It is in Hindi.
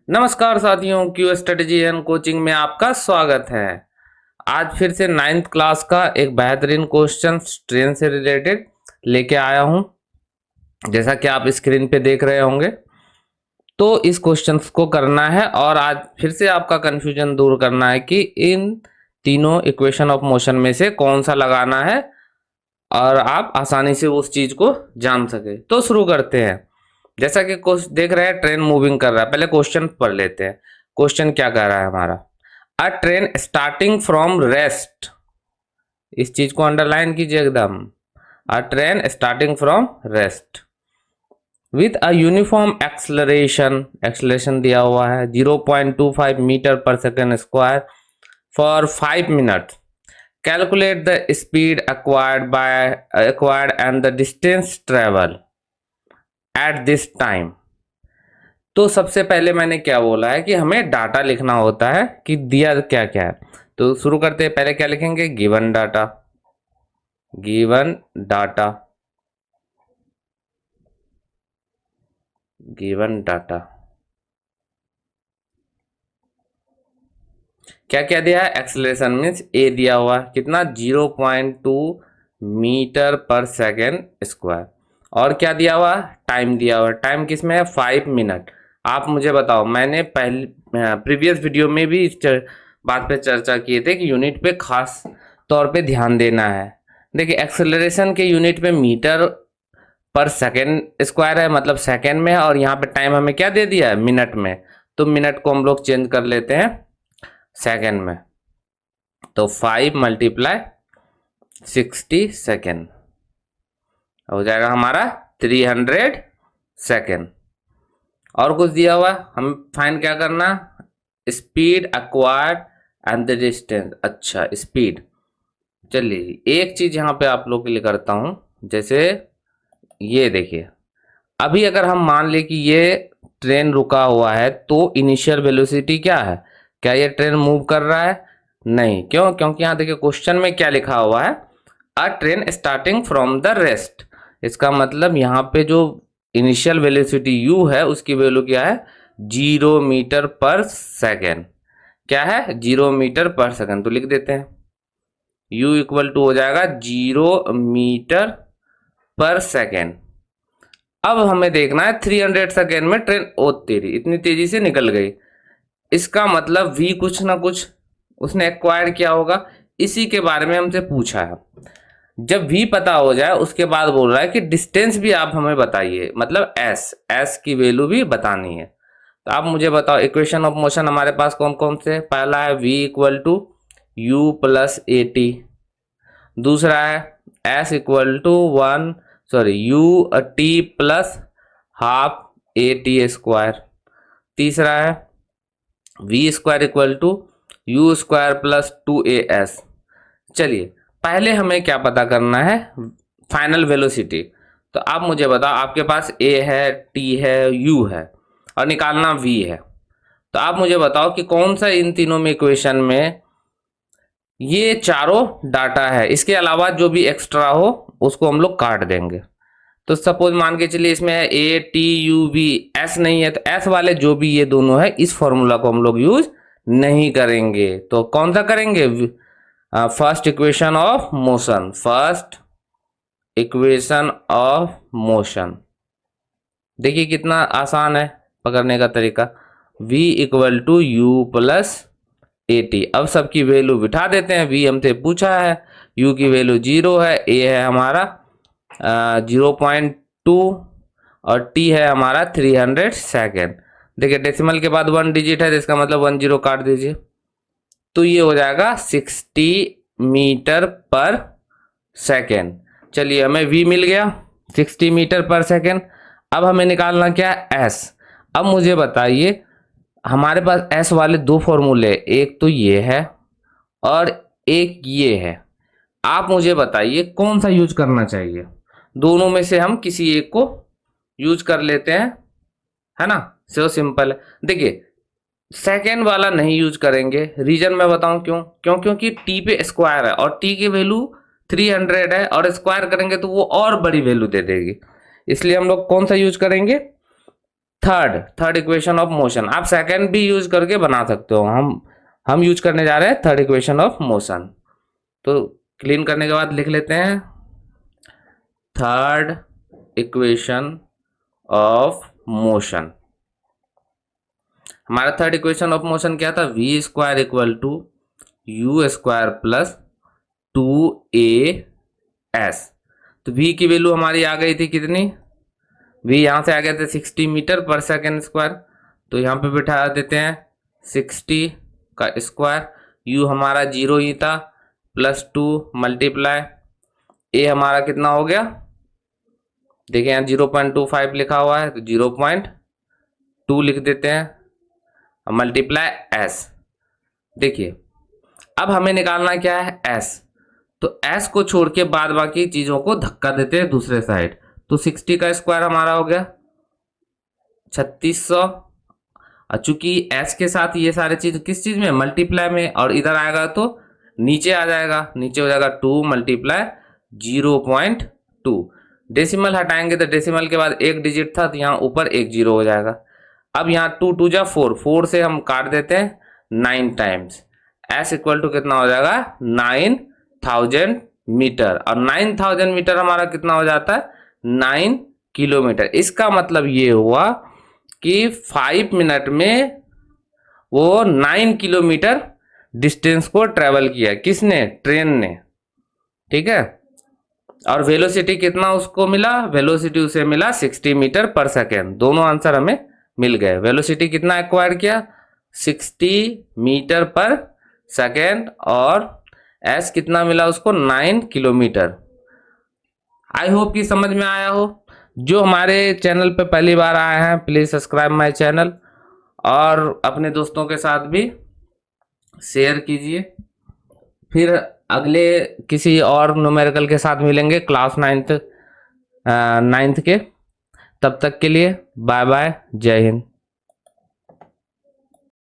नमस्कार साथियों, क्यू स्ट्रेटेजी एंड कोचिंग में आपका स्वागत है। आज फिर से 9th क्लास का एक बेहतरीन क्वेश्चन ट्रेन से रिलेटेड लेके आया हूं। जैसा कि आप स्क्रीन पे देख रहे होंगे, तो इस क्वेश्चन को करना है और आज फिर से आपका कंफ्यूजन दूर करना है कि इन तीनों इक्वेशन ऑफ मोशन में से कौन सा लगाना है और आप आसानी से उस चीज को जान सके। तो शुरू करते हैं। जैसा कि देख रहे हैं, ट्रेन मूविंग कर रहा है। पहले क्वेश्चन पढ़ लेते हैं। क्वेश्चन क्या कह रहा है हमारा? अ ट्रेन स्टार्टिंग फ्रॉम रेस्ट, इस चीज को अंडरलाइन कीजिए एकदम। अ train starting from rest with a uniform acceleration दिया हुआ है 0.25 मीटर पर second square for 5 minute. Calculate the speed acquired and the distance travel at this time। तो सबसे पहले मैंने क्या बोला है कि हमें डाटा लिखना होता है कि दिया क्या क्या है। तो शुरू करते हैं। पहले क्या लिखेंगे? Given data. Given data, given data क्या क्या दिया है? एक्सेलरेशन मीन्स ए दिया हुआ है कितना? 0.2 मीटर पर सेकेंड स्क्वायर। और क्या दिया हुआ? टाइम दिया हुआ। टाइम किसमें है? 5 मिनट। आप मुझे बताओ, मैंने पहले प्रीवियस वीडियो में भी इस बात पे चर्चा किए थे कि यूनिट पे खास तौर पे ध्यान देना है। देखिए, एक्सेलरेशन के यूनिट पे मीटर पर सेकेंड स्क्वायर है, मतलब सेकेंड में है, और यहाँ पे टाइम हमें क्या दे दिया है? मिनट में। तो मिनट को हम लोग चेंज कर लेते हैं सेकेंड में। तो 5 मल्टीप्लाई 60 सेकेंड हो जाएगा हमारा 300 सेकेंड। और कुछ दिया हुआ है, हम फाइंड क्या करना? Speed acquired and the distance. अच्छा, स्पीड। चलिए, एक चीज यहाँ पे आप लोग के लिए करता हूं। जैसे ये देखिए, अभी अगर हम मान ले कि ये ट्रेन रुका हुआ है, तो इनिशियल वेलोसिटी क्या है? क्या ये ट्रेन मूव कर रहा है? नहीं। क्यों? क्योंकि यहाँ देखिए क्वेश्चन में क्या लिखा हुआ है? अ train starting from the rest. इसका मतलब यहाँ पे जो इनिशियल वेलोसिटी u है, उसकी वैल्यू क्या है? 0 मीटर पर सेकेंड। क्या है? 0 मीटर पर सेकेंड। तो लिख देते हैं u इक्वल टू हो जाएगा 0 मीटर पर सेकेंड। अब हमें देखना है 300 सेकेंड में ट्रेन, ओ तेरी, इतनी तेजी से निकल गई। इसका मतलब v कुछ ना कुछ उसने एक्वायर किया होगा। इसी के बारे में हमसे पूछा है। जब v पता हो जाए, उसके बाद बोल रहा है कि डिस्टेंस भी आप हमें बताइए, मतलब s की वैल्यू भी बतानी है। तो आप मुझे बताओ, इक्वेशन ऑफ मोशन हमारे पास कौन कौन से? पहला है v equal to u plus a t. दूसरा है s equal to u t plus half a t square. तीसरा है v square equal to u square plus 2as। चलिए, पहले हमें क्या पता करना है? Final velocity. तो आप मुझे बताओ, आपके पास a है, t है, u है, और निकालना v है। तो आप मुझे बताओ कि कौन सा इन तीनों में इक्वेशन में ये चारों डाटा है, इसके अलावा जो भी एक्स्ट्रा हो उसको हम लोग काट देंगे। तो सपोज मान के चलिए इसमें है a t u v, s नहीं है, तो एस वाले जो भी ये दोनों है, इस फॉर्मूला को हम लोग यूज नहीं करेंगे। तो कौन सा करेंगे? First equation of motion. First equation of motion. देखिए कितना आसान है पकड़ने का तरीका। v equal to u plus a t. अब सबकी वैल्यू बिठा देते हैं। v हमसे पूछा है, u की वैल्यू 0 है, a है हमारा 0.2 और t है हमारा 300 सेकेंड। देखिए डेसिमल के बाद 1 डिजिट है, तो इसका मतलब 1 0 काट दीजिए। तो ये हो जाएगा 60 मीटर पर सेकेंड। चलिए, हमें v मिल गया 60 मीटर पर सेकेंड। अब हमें निकालना क्या है? s। अब मुझे बताइए, हमारे पास s वाले दो फॉर्मूले, एक तो ये है और एक ये है। आप मुझे बताइए कौन सा यूज करना चाहिए? दोनों में से हम किसी एक को यूज कर लेते हैं, है ना? सो सिंपल है। देखिए, सेकेंड वाला नहीं यूज करेंगे। रीजन मैं बताऊं क्यों? क्योंकि टी पे स्क्वायर है और टी की वैल्यू 300 है, और स्क्वायर करेंगे तो वो और बड़ी वैल्यू दे देगी। इसलिए हम लोग कौन सा यूज करेंगे? Third equation of motion. आप सेकंड भी यूज करके बना सकते हो। हम यूज करने जा रहे हैं थर्ड इक्वेशन ऑफ मोशन। तो क्लीन करने के बाद लिख लेते हैं थर्ड इक्वेशन ऑफ मोशन। हमारा थर्ड इक्वेशन ऑफ मोशन क्या था? V square equal to u square plus 2as। तो v की वैल्यू हमारी आ गई थी कितनी? v यहाँ से आ गए थे 60 मीटर पर सेकेंड स्क्वायर। तो यहाँ पे बिठा देते हैं 60 का स्क्वायर। u हमारा 0 ही था, प्लस 2 मल्टीप्लाई a हमारा कितना हो गया? देखिए यहाँ 0.25 लिखा हुआ है, तो 0.2 लिख देते हैं मल्टीप्लाई s। देखिए अब हमें निकालना क्या है? s। तो s को छोड़ के बाद बाकी चीजों को धक्का देते हैं दूसरे साइड। तो 60 का स्क्वायर हमारा हो गया 3600। चूंकि s के साथ ये सारे चीज किस चीज में? मल्टीप्लाई में, और इधर आएगा तो नीचे आ जाएगा, नीचे हो जाएगा 2 मल्टीप्लाई 0.2। डेसिमल हटाएंगे तो डेसिमल के बाद एक डिजिट था, तो यहाँ ऊपर एक जीरो हो जाएगा। अब यहाँ 2 2 जा 4, 4 से हम काट देते हैं 9 टाइम्स। s इक्वल टू कितना हो जाएगा? 9000 मीटर। और 9000 मीटर हमारा कितना हो जाता है? 9 किलोमीटर। इसका मतलब ये हुआ कि 5 मिनट में वो 9 किलोमीटर डिस्टेंस को ट्रेवल किया। किसने? ट्रेन ने। ठीक है। और वेलोसिटी कितना उसको मिला? वेलोसिटी उसे मिला 60 मीटर पर सेकेंड। दोनों आंसर हमें मिल गए। वेलोसिटी कितना एक्वायर किया? 60 मीटर पर सेकेंड। और s कितना मिला उसको? 9 किलोमीटर। आई होप कि समझ में आया हो। जो हमारे चैनल पे पहली बार आए हैं, प्लीज सब्सक्राइब माय चैनल और अपने दोस्तों के साथ भी शेयर कीजिए। फिर अगले किसी और न्यूमेरिकल के साथ मिलेंगे क्लास 9th के। तब तक के लिए बाय बाय, जय हिंद।